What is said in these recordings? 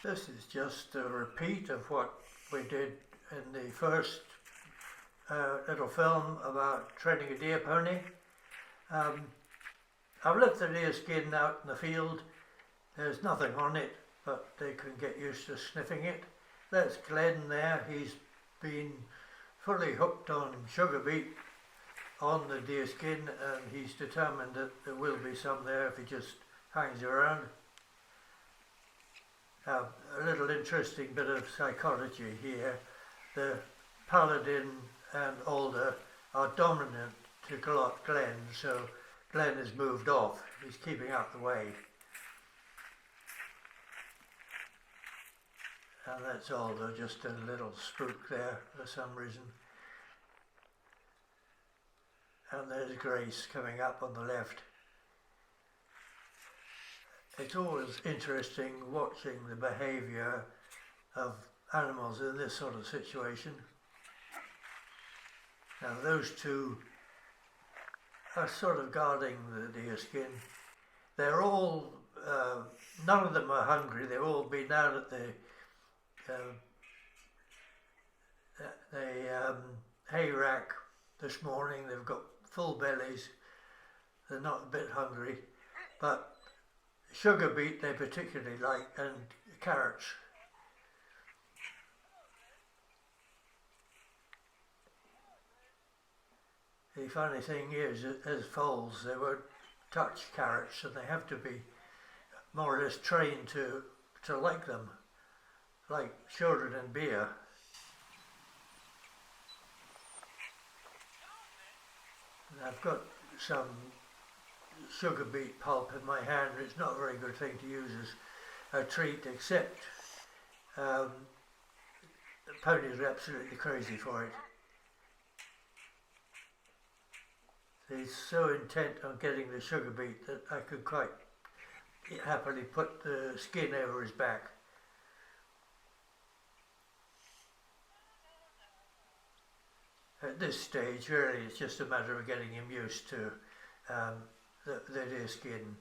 This is just a repeat of what we did in the first little film about training a deer pony. I've left the deer skin out in the field. There's nothing on it, but they can get used to sniffing it. That's Glen there. He's been fully hooked on sugar beet on the deer skin, and he's determined that there will be some there if he just hangs around. A little interesting bit of psychology here. The paladin and alder are dominant to Glen, so Glen has moved off. He's keeping out the way. And that's alder, just a little spook there for some reason. And there's Grace coming up on the left. It's always interesting watching the behaviour of animals in this sort of situation. Now those two are sort of guarding the deer skin. They're all, none of them are hungry. They've all been down at the hay rack this morning. They've got full bellies. They're not a bit hungry, but sugar beet they particularly like, and carrots. The funny thing is, as foals, they won't touch carrots, and they have to be more or less trained to like them, like children in beer. And I've got some sugar beet pulp in my hand. It's not a very good thing to use as a treat, except the ponies are absolutely crazy for it. He's so intent on getting the sugar beet that I could quite happily put the skin over his back. At this stage, really, it's just a matter of getting him used to the deer skin.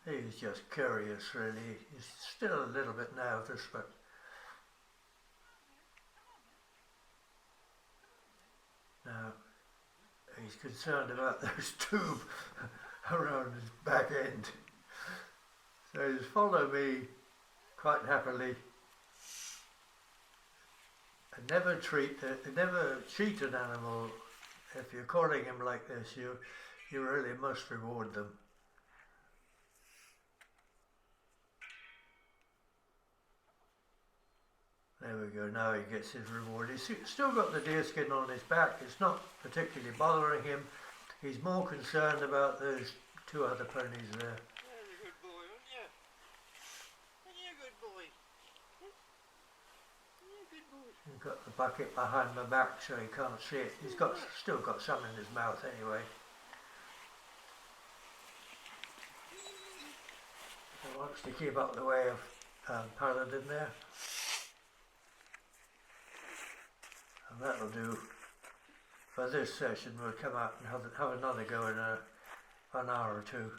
He's just curious, really. He's still a little bit nervous, but now he's concerned about those tubes around his back end. So he's followed me quite happily. And never cheat an animal. If you're calling him like this, you really must reward them. There we go, now he gets his reward. He's still got the deer skin on his back. It's not particularly bothering him. He's more concerned about those two other ponies there. You're a good boy, aren't you? You're a good boy. You're a good boy. He's got the bucket behind my back so he can't see it. He's still got some in his mouth anyway. He wants to keep up the way of Paladin there. And that'll do for this session. We'll come out and have another go in an hour or two.